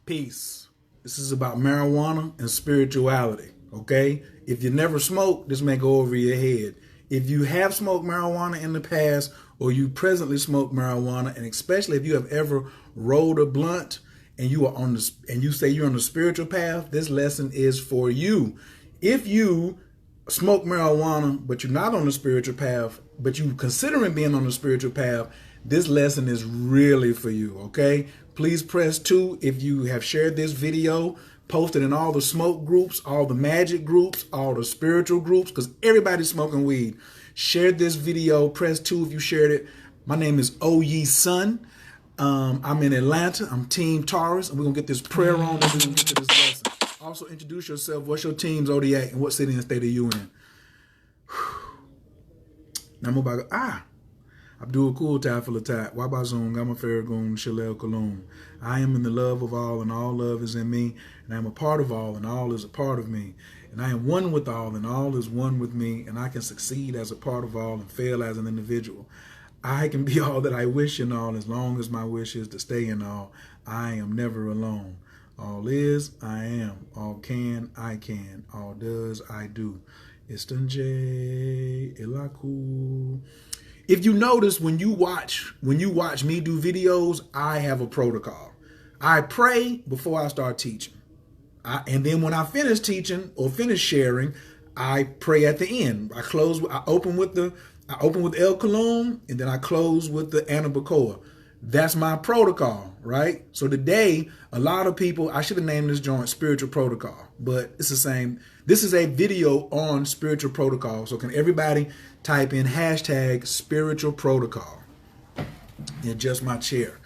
Peace. This is about marijuana and spirituality, okay? If you never smoked, this may go over your head. If you have smoked marijuana in the past or you presently smoke marijuana, and especially if you have ever rolled a blunt and you are on the and you say you're on the spiritual path, this lesson is for you. If you smoke marijuana but you're not on the spiritual path, but you considering being on the spiritual path, this lesson is really for you, okay? Please press 2 if you have shared this video, posted in all the smoke groups, all the magic groups, all the spiritual groups, because everybody's smoking weed. Share this video, press 2 if you shared it. My name is O.Ye Sun. I'm in Atlanta. I'm Team Taurus, and we're going to get this prayer on, and we're going to get to this lesson. Also, introduce yourself. What's your team's zodiac, and what city and state are you in? Now, I'm about Abdul Kul Tafilatat, Wabazon, Gamma Farragon, Shalel Cologne. I am in the love of all, and all love is in me, and I am a part of all, and all is a part of me. And I am one with all, and all is one with me, and I can succeed as a part of all and fail as an individual. I can be all that I wish in all, as long as my wish is to stay in all. I am never alone. All is, I am. All can, I can. All does, I do. Istanjay Ilaku. If you notice, when you watch me do videos, I have a protocol. I pray before I start teaching. And then when I finish teaching or finish sharing, I pray at the end. I open with El Cologne, and then I close with the Anabacoa. That's my protocol, right? So today, a lot of people, I should have named this joint Spiritual Protocol, but it's the same. This is a video on spiritual protocol. So can everybody type in hashtag spiritual protocol and adjust my chair?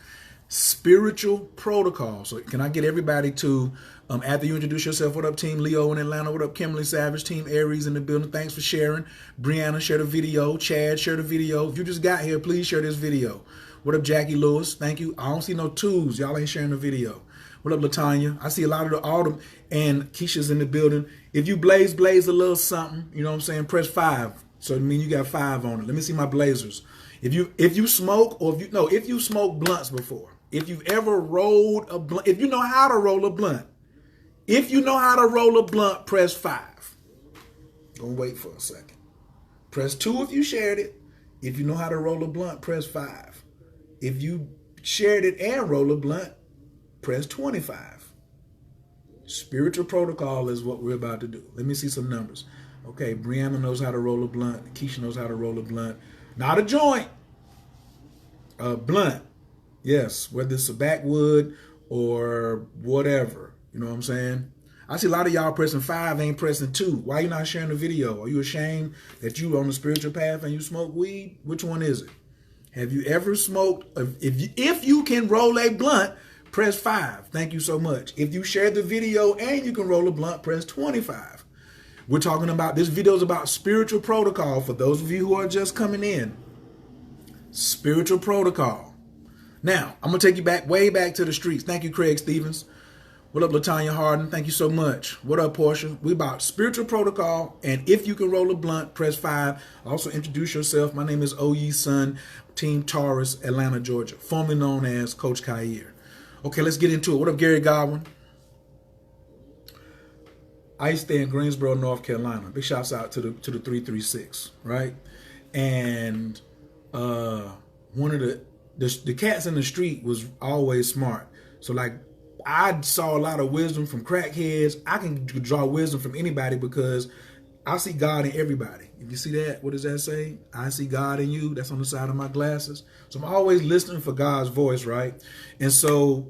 Spiritual protocol. So can I get everybody to, after you introduce yourself, what up team Leo in Atlanta, what up Kimberly Savage, team Aries in the building, thanks for sharing. Brianna, share the video. Chad, share the video. If you just got here, please share this video. What up Jackie Lewis, thank you. I don't see no twos, y'all ain't sharing the video. What up LaTanya? I see a lot of the autumn, and Keisha's in the building. If you blaze a little something, you know what I'm saying, press 5. So it means you got 5 on it. Let me see my blazers. If you smoke, or if you smoke blunts before, if you've ever rolled a blunt, if you know how to roll a blunt, press 5. Gonna wait for a second. Press 2 if you shared it. If you know how to roll a blunt, press 5. If you shared it and roll a blunt, press 25. Spiritual protocol is what we're about to do. Let me see some numbers. Okay, Brianna knows how to roll a blunt. Keisha knows how to roll a blunt. Not a joint. A blunt. Yes, whether it's a backwood or whatever. You know what I'm saying? I see a lot of y'all pressing 5, ain't pressing 2. Why you not sharing the video? Are you ashamed that you on the spiritual path and you smoke weed? Which one is it? Have you ever smoked? If you can roll a blunt, press 5. Thank you so much. If you shared the video and you can roll a blunt, press 25. We're talking about, this video is about spiritual protocol for those of you who are just coming in. Spiritual protocol. Now, I'm going to take you way back to the streets. Thank you, Craig Stevens. What up, LaTanya Harden? Thank you so much. What up, Portia? We about spiritual protocol, and if you can roll a blunt, press 5. Also, introduce yourself. My name is O.Ye Sun, Team Taurus, Atlanta, Georgia, formerly known as Coach Khayr. Okay, let's get into it. What up, Gary Godwin? I used to stay in Greensboro, North Carolina. Big shouts out to the 336, right? And one of the cats in the street was always smart. So like, I saw a lot of wisdom from crackheads. I can draw wisdom from anybody because I see God in everybody. If you see that, what does that say? I see God in you. That's on the side of my glasses. So I'm always listening for God's voice, right? And so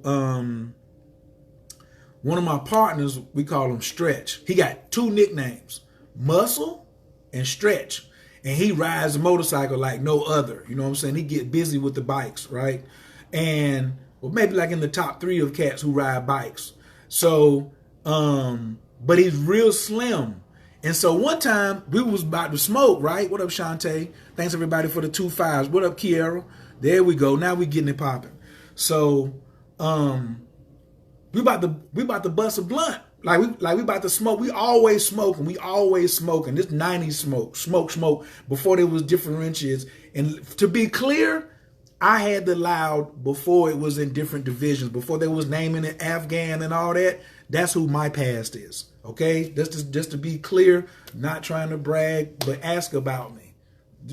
one of my partners, we call him Stretch. He got 2 nicknames, Muscle and Stretch. And he rides a motorcycle like no other. You know what I'm saying? He get busy with the bikes, right? And well, maybe like in the top 3 of cats who ride bikes. So, but he's real slim. And so one time we was about to smoke, right? What up, Shantae? Thanks everybody for the 2 5s. What up, Kiara? There we go. Now we getting it popping. So, we about to bust a blunt. Like we about to smoke. We always smoking. This 90s smoke before there was differentiates. And to be clear, I had the loud before it was in different divisions, before they was naming it Afghan and all that. That's who my past is. Okay, just to be clear, not trying to brag, but ask about me.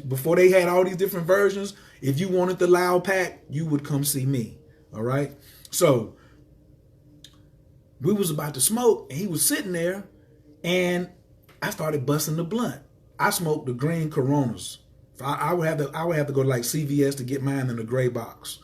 Before they had all these different versions, if you wanted the loud pack, you would come see me. All right. So we was about to smoke, and he was sitting there, and I started busting the blunt. I smoked the green Coronas. I would have to go to like CVS to get mine in the gray box.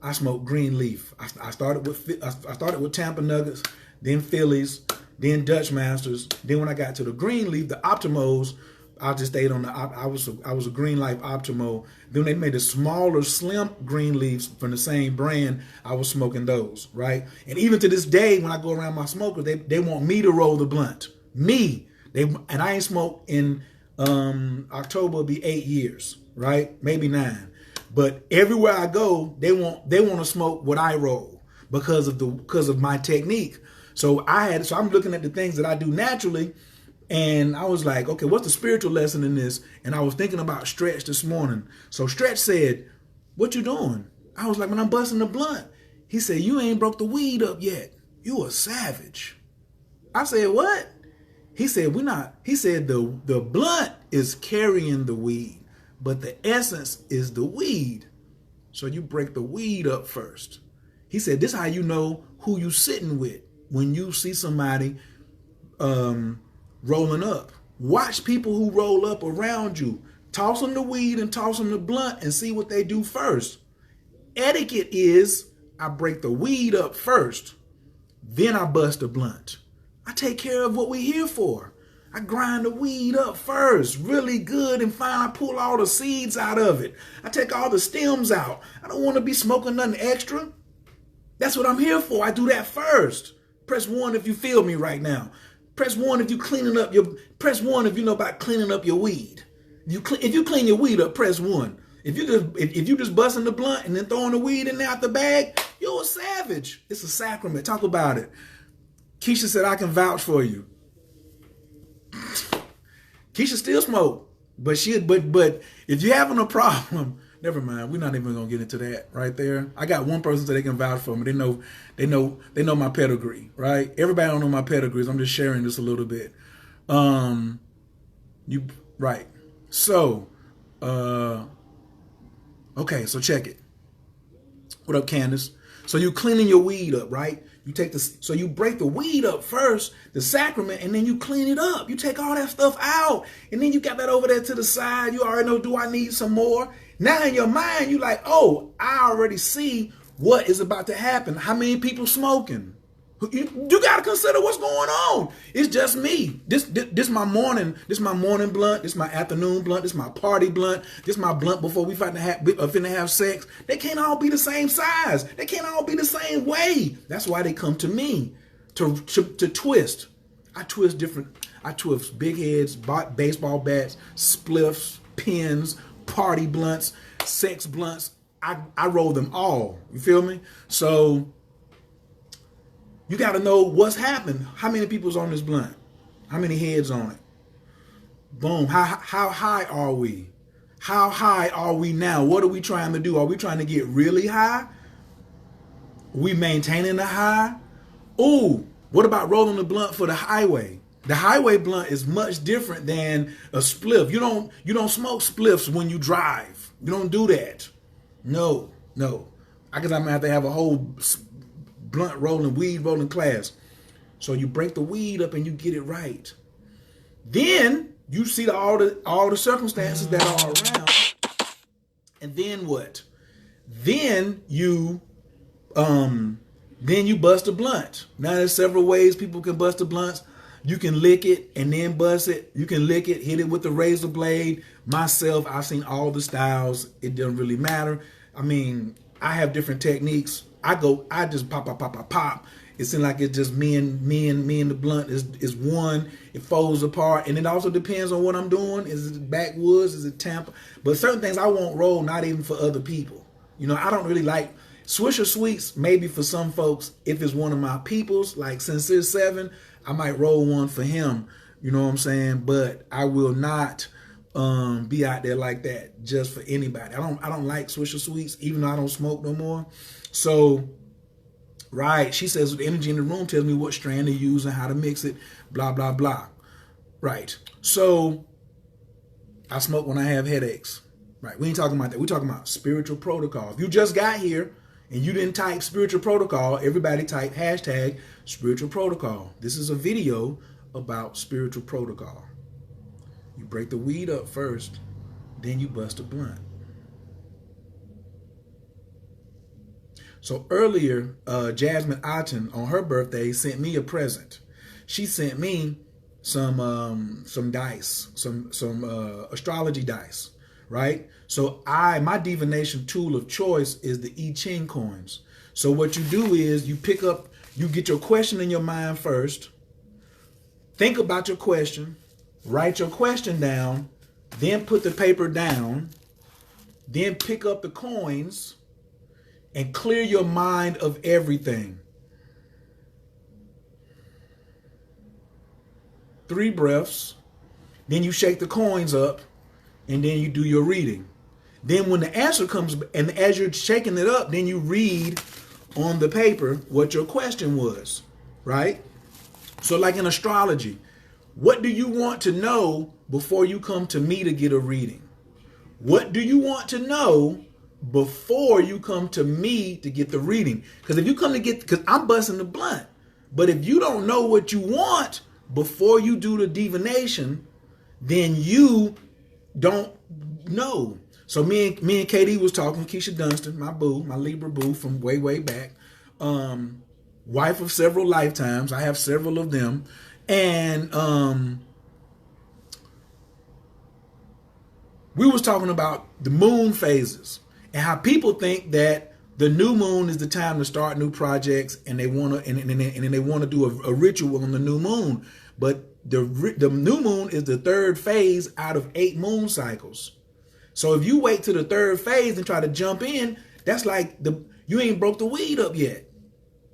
I smoked green leaf. I started with Tampa Nuggets, then Phillies, then Dutch Masters. Then when I got to the green leaf, the Optimos, I just stayed on the. I was a Green Life Optimo. Then they made the smaller, slim green leaves from the same brand. I was smoking those, right? And even to this day, when I go around my smokers, they want me to roll the blunt. Me. And I ain't smoked in. October will be 8 years, right? Maybe 9. But everywhere I go, they want to smoke what I roll because of my technique. So I'm looking at the things that I do naturally, and I was like, okay, what's the spiritual lesson in this? And I was thinking about Stretch this morning. So Stretch said, "What you doing?" I was like, "Man, I'm busting the blunt." He said, "You ain't broke the weed up yet. You a savage." I said, "What?" He said, he said the blunt is carrying the weed, but the essence is the weed. So you break the weed up first. He said, this is how you know who you sitting with when you see somebody rolling up. Watch people who roll up around you. Toss them the weed and toss them the blunt and see what they do first. Etiquette is I break the weed up first, then I bust the blunt. I take care of what we're here for. I grind the weed up first, really good and fine. I pull all the seeds out of it. I take all the stems out. I don't want to be smoking nothing extra. That's what I'm here for. I do that first. Press 1 if you feel me right now. Press 1 if you press 1 if you know about cleaning up your weed. If you clean your weed up, press 1. If you just busting the blunt and then throwing the weed in there out the bag, you're a savage. It's a sacrament. Talk about it. Keisha said, I can vouch for you. Keisha still smoke, but if you're having a problem, never mind. We're not even gonna get into that right there. I got one person that they can vouch for me. They know my pedigree, right? Everybody don't know my pedigree. I'm just sharing this a little bit. Right. So, okay. So check it. What up, Candace? So you cleaning your weed up, right? So you break the weed up first, the sacrament, and then you clean it up. You take all that stuff out, and then you got that over there to the side. You already know, do I need some more? Now in your mind, you like, oh, I already see what is about to happen. How many people smoking? You got to consider what's going on. It's just me. This my morning blunt. This my afternoon blunt. This my party blunt. This my blunt before we finna have sex. They can't all be the same size. They can't all be the same way. That's why they come to me to twist. I twist different. I twist big heads, baseball bats, spliffs, pins, party blunts, sex blunts. I roll them all. You feel me? So you got to know what's happened. How many people's on this blunt? How many heads on it? Boom. How high are we? How high are we now? What are we trying to do? Are we trying to get really high? We maintaining the high? Ooh, what about rolling the blunt for the highway? The highway blunt is much different than a spliff. You don't smoke spliffs when you drive. You don't do that. No. I guess I'm gonna have to have a whole blunt rolling, weed rolling class. So you break the weed up and you get it right. Then you see all the circumstances that are around. And then what? Then you bust a blunt. Now there's several ways people can bust the blunts. You can lick it and then bust it. You can lick it, hit it with the razor blade. Myself, I've seen all the styles. It doesn't really matter. I mean, I have different techniques. I just pop. It seems like it's just me and the blunt is one. It folds apart, and it also depends on what I'm doing. Is it backwoods? Is it Tampa? But certain things I won't roll, not even for other people. You know, I don't really like Swisher Sweets. Maybe for some folks, if it's one of my peoples, like Sincere 7, I might roll one for him. You know what I'm saying? But I will not be out there like that just for anybody. I don't like Swisher Sweets, even though I don't smoke no more. So, right, she says the energy in the room tells me what strand to use and how to mix it, blah, blah, blah. Right. So, I smoke when I have headaches. Right. We ain't talking about that. We're talking about spiritual protocol. If you just got here and you didn't type spiritual protocol, everybody type hashtag spiritual protocol. This is a video about spiritual protocol. You break the weed up first, then you bust a blunt. So earlier, Jasmine Otten on her birthday sent me a present. She sent me some dice, some astrology dice, right? So my divination tool of choice is the I Ching coins. So what you do is you get your question in your mind first, think about your question, write your question down, then put the paper down, then pick up the coins and clear your mind of everything. 3 breaths, then you shake the coins up, and then you do your reading. Then when the answer comes, and as you're shaking it up, then you read on the paper what your question was, right? So like in astrology, what do you want to know before you come to me to get a reading? What do you want to know before you come to me to get the reading? Because if you come to because I'm busting the blunt, but if you don't know what you want before you do the divination, then you don't know. So me and KD was talking, Keisha Dunstan, my boo, my Libra boo from way, way back. Wife of several lifetimes. I have several of them. And we was talking about the moon phases and how people think that the new moon is the time to start new projects, and they want to and then they want to do a ritual on the new moon. But the new moon is the 3rd phase out of 8 moon cycles. So if you wait to the 3rd phase and try to jump in, that's like you ain't broke the weed up yet.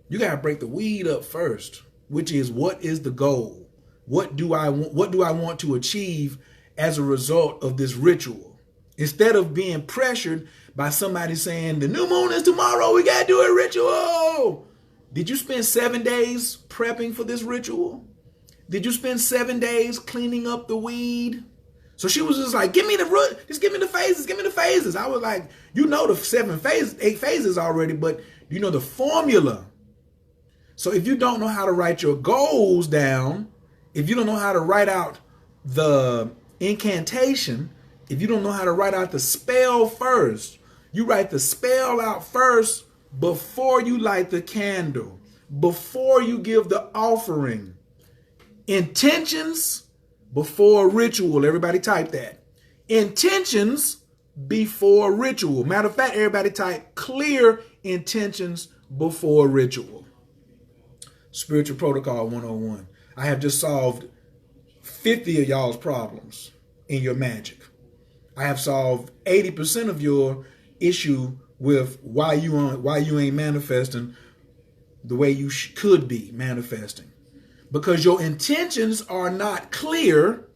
You gotta break the weed up first, which is, what is the goal? What do I want to achieve as a result of this ritual? Instead of being pressured by somebody saying the new moon is tomorrow, we gotta do a ritual. Did you spend 7 days prepping for this ritual? Did you spend 7 days cleaning up the weed? So she was just like, give me the root, just give me the phases, give me the phases. I was like, you know the 8 phases already, but you know the formula. So if you don't know how to write your goals down, if you don't know how to write out the incantation, if you don't know how to write out the spell first, you write the spell out first before you light the candle, before you give the offering. Intentions before ritual. Everybody type that. Intentions before ritual. Matter of fact, everybody type clear intentions before ritual. Spiritual Protocol 101. I have just solved 50 of y'all's problems in your magic. I have solved 80% of your issue with why you ain't manifesting the way you could be manifesting. Because your intentions are not clear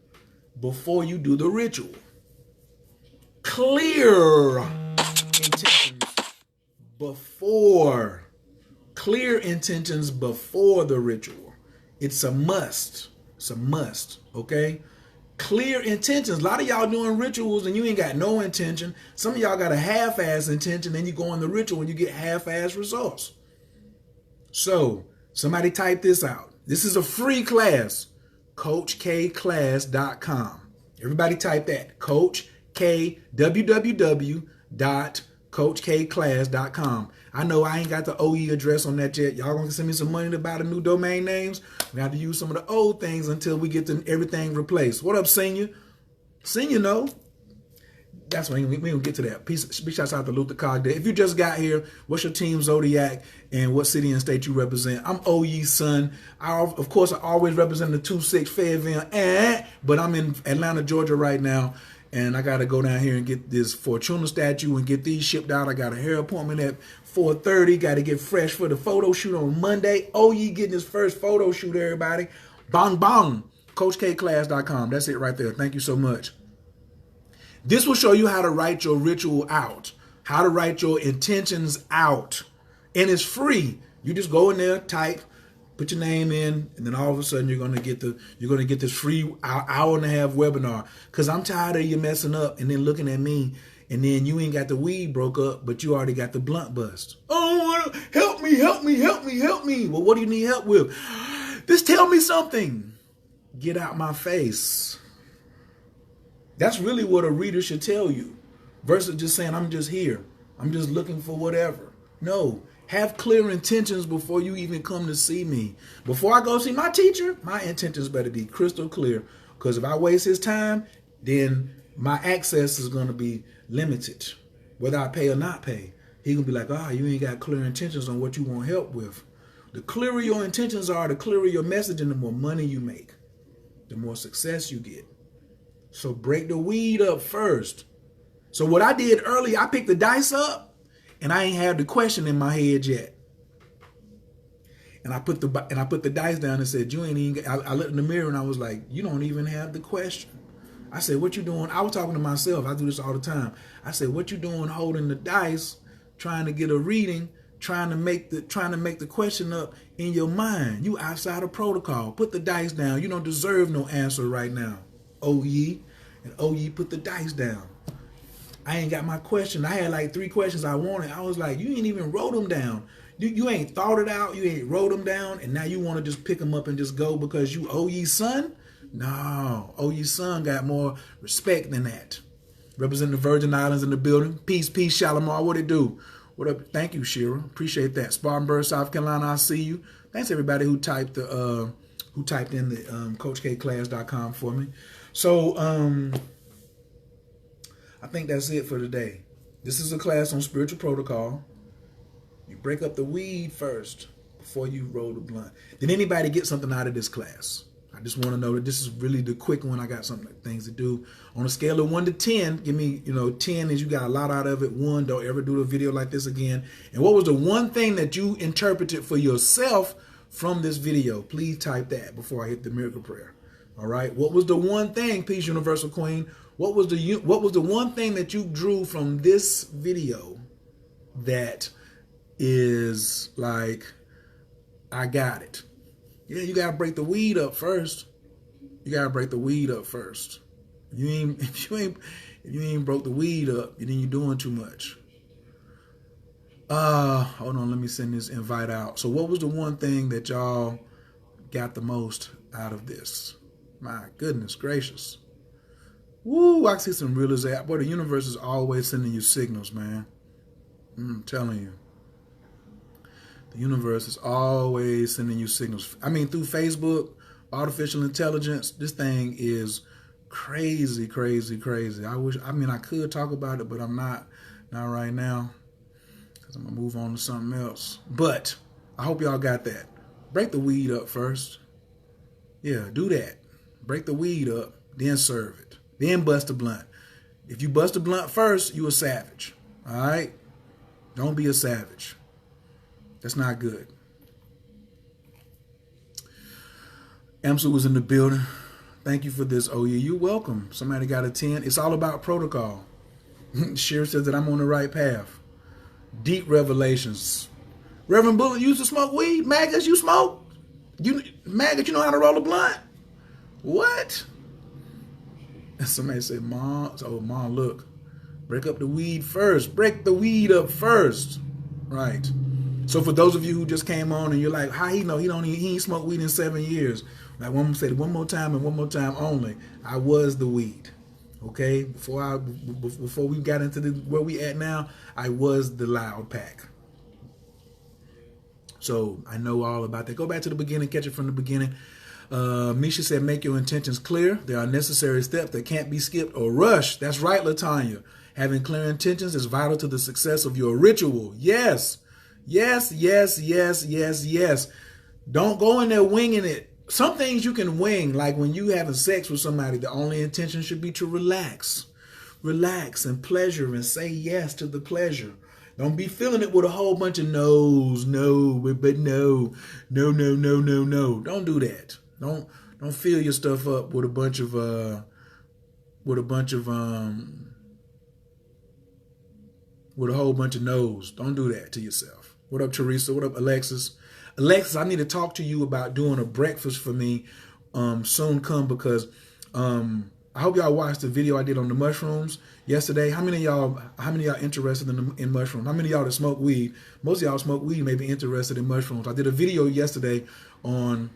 before you do the ritual. Clear intentions before. Clear intentions before the ritual. It's a must. It's a must, okay? Clear intentions. A lot of y'all doing rituals and you ain't got no intention. Some of y'all got a half-ass intention, then you go on the ritual and you get half-ass results. So, somebody type this out. This is a free class, CoachKClass.com. Everybody type that, www.CoachKClass.com. I know I ain't got the OE address on that yet. Y'all gonna send me some money to buy the new domain names? We have to use some of the old things until we get everything replaced. What up, Senior? Senior, no. That's when we gonna get to that. Big shouts out to Luther Cogday. If you just got here, what's your team zodiac and what city and state you represent? I'm OE's son. Of course, I always represent the 2-6 Fayetteville, but I'm in Atlanta, Georgia right now, and I gotta go down here and get this Fortuna statue and get these shipped out. I got a hair appointment at 4:30. Got to get fresh for the photo shoot on Monday. OE getting his first photo shoot, everybody. Bang, bang. CoachKClass.com. That's it right there. Thank you so much. This will show you how to write your ritual out, how to write your intentions out. And it's free. You just go in there, type, put your name in, and then all of a sudden you're gonna get this free hour and a half webinar. Cause I'm tired of you messing up and then looking at me, and then you ain't got the weed broke up, but you already got the blunt bust. Oh, help me, help me, help me, help me. Well, what do you need help with? Just tell me something. Get out my face. That's really what a reader should tell you, versus just saying, I'm just here. I'm just looking for whatever. No, have clear intentions before you even come to see me. Before I go see my teacher, my intentions better be crystal clear. Because if I waste his time, then my access is going to be limited, whether I pay or not pay. He gonna be like, you ain't got clear intentions on what you want help with. The clearer your intentions are, the clearer your message, and the more money you make, the more success you get. So break the weed up first. So what I did early, I picked the dice up, and I ain't had the question in my head yet. And I put the dice down and said, you ain't even. I looked in the mirror and I was like, you don't even have the question. I said, what you doing? I was talking to myself. I do this all the time. I said, what you doing holding the dice, trying to get a reading, trying to make the question up in your mind? You outside of protocol. Put the dice down. You don't deserve no answer right now. Oh ye. And oh ye, put the dice down. I ain't got my question. I had like 3 questions I wanted. I was like, you ain't even wrote them down. You ain't thought it out. You ain't wrote them down. And now you want to just pick them up and just go because you oh ye son? No, OU son got more respect than that. Representing the Virgin Islands in the building. Peace, peace, Shalimar. What it do? What up? Thank you, Shira. Appreciate that. Spartanburg, South Carolina. I see you. Thanks everybody who typed in the CoachKClass.com for me. So I think that's it for today. This is a class on spiritual protocol. You break up the weed first before you roll the blunt. Did anybody get something out of this class? I just want to know that this is really the quick one. I got things to do. On a scale of 1 to 10, give me, 10 is you got a lot out of it. 1, don't ever do a video like this again. And what was the one thing that you interpreted for yourself from this video? Please type that before I hit the miracle prayer. All right. What was the one thing, Peace Universal Queen? What was the one thing that you drew from this video that is like, I got it? Yeah, you gotta break the weed up first. You gotta break the weed up first. If you ain't broke the weed up, then you're doing too much. Hold on, let me send this invite out. So what was the one thing that y'all got the most out of this? My goodness gracious. Woo, I see some realization. Boy, the universe is always sending you signals, man. I'm telling you. The universe is always sending you signals. I mean, through Facebook, artificial intelligence, this thing is crazy, crazy, crazy. I could talk about it, but I'm not right now, because I'm going to move on to something else. But I hope y'all got that. Break the weed up first. Yeah, do that. Break the weed up, then serve it. Then bust a blunt. If you bust a blunt first, you a savage. All right? Don't be a savage. That's not good. Amsa was in the building. Thank you for this. Oh, yeah, you're welcome. Somebody got a 10. It's all about protocol. Shira says that I'm on the right path. Deep revelations. Reverend Bullet used to smoke weed. Maggots, you smoke? Maggot, you know how to roll a blunt? What? And somebody said, Mom, look. Break up the weed first. Break the weed up first. Right. So for those of you who just came on and you're like, how he know he ain't smoked weed in 7 years? Like one said, one more time and one more time only. I was the weed. Okay? Before we got into where we at now, I was the loud pack. So I know all about that. Go back to the beginning, catch it from the beginning. Misha said, make your intentions clear. There are necessary steps that can't be skipped or rushed. That's right, Latanya. Having clear intentions is vital to the success of your ritual. Yes. Yes, yes, yes, yes, yes. Don't go in there winging it. Some things you can wing, like when you having sex with somebody, the only intention should be to relax. Relax and pleasure and say yes to the pleasure. Don't be filling it with a whole bunch of no's, no, but no. Don't do that. Don't fill your stuff up with a bunch of with a whole bunch of no's. Don't do that to yourself. What up, Teresa? What up, Alexis? Alexis, I need to talk to you about doing a breakfast for me soon come, because I hope y'all watched the video I did on the mushrooms yesterday. How many of y'all interested in mushrooms? How many of y'all that smoke weed? Most of y'all smoke weed may be interested in mushrooms. I did a video yesterday on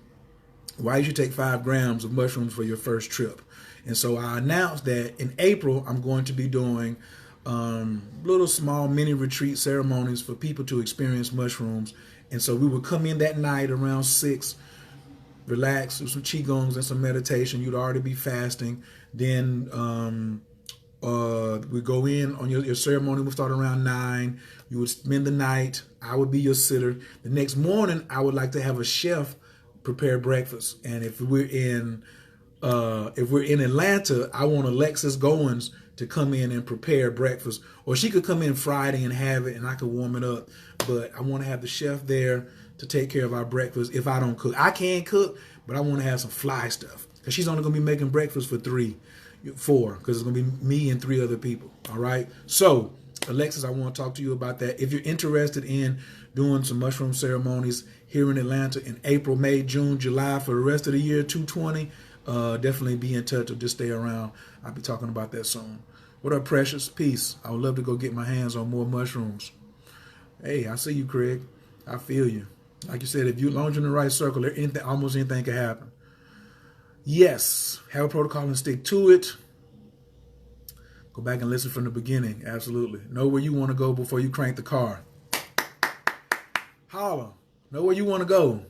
why you should take 5 grams of mushrooms for your first trip. And so I announced that in April, I'm going to be doing little small mini retreat ceremonies for people to experience mushrooms. And so we would come in that night around 6, relax, do some Qigongs and some meditation. You'd already be fasting. Then we go in on your ceremony. We'll start around 9. You would spend the night. I would be your sitter. The next morning, I would like to have a chef prepare breakfast. And if we're in Atlanta, I want Alexis Goins to come in and prepare breakfast. Or she could come in Friday and have it, and I could warm it up. But I want to have the chef there to take care of our breakfast if I don't cook. I can cook, but I want to have some fly stuff. Because she's only going to be making breakfast for 4, because it's going to be me and 3 other people. All right? So, Alexis, I want to talk to you about that. If you're interested in doing some mushroom ceremonies here in Atlanta in April, May, June, July for the rest of the year, 2020, definitely be in touch or just stay around. I'll be talking about that soon. What up, Precious? Peace. I would love to go get my hands on more mushrooms. Hey, I see you, Craig. I feel you. Like you said, if you launch in the right circle, almost anything can happen. Yes, have a protocol and stick to it. Go back and listen from the beginning. Absolutely. Know where you want to go before you crank the car. Holla. Know where you want to go.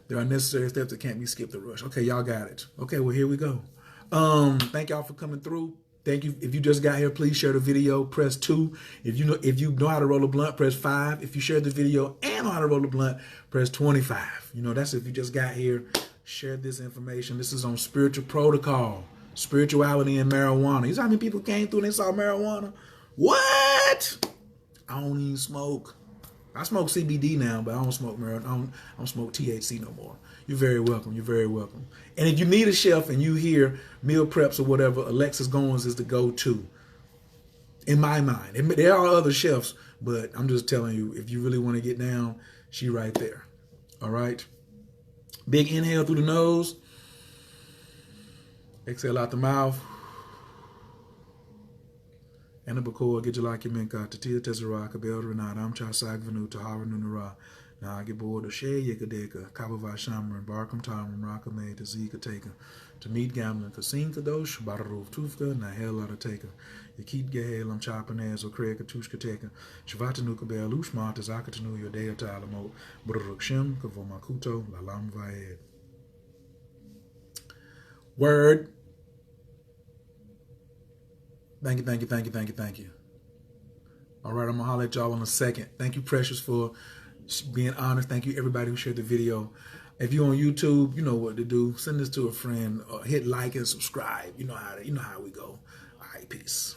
There are necessary steps that can't be skipped or rushed. Okay, y'all got it. Okay, well, here we go. Thank y'all for coming through. Thank you. If you just got here, please share the video. Press 2. If you know how to roll a blunt, press 5. If you shared the video and know how to roll a blunt, press 25. That's if you just got here. Share this information. This is on spiritual protocol, spirituality, and marijuana. You know how many people came through and they saw marijuana? What? I don't even smoke. I smoke CBD now, but I don't smoke marijuana. I don't smoke THC no more. You're very welcome. You're very welcome. And if you need a chef and you hear meal preps or whatever, Alexis Goins is the go-to. In my mind. There are other chefs, but I'm just telling you, if you really want to get down, she right there. All right? Big inhale through the nose. Exhale out the mouth. Anabakor, Gijalakimenka, Tatia Tezara, Kabel Renata, Amcha Sagvanu, Tahara Nunara, Nagibor, the Shea Yakadeka, Kabava Shamran, Barkham Tamran, Rakame, Tazika Taker, to meet Gamlin, Kasin Kadosh, Bararov Tufka, Nahel Adateka, Yakit Gahel, Amchapanez, or Craig Katushka Taker, Shavatanuka Bel, Ushma, Tazakatanu, your day of Talamo, Burukshim, Kavomakuto, Lalam Vaed. Word. Thank you. All right, I'm going to holler at y'all in a second. Thank you, Precious, for being honest. Thank you, everybody who shared the video. If you're on YouTube, you know what to do. Send this to a friend. Or hit like and subscribe. You know how we go. All right, peace.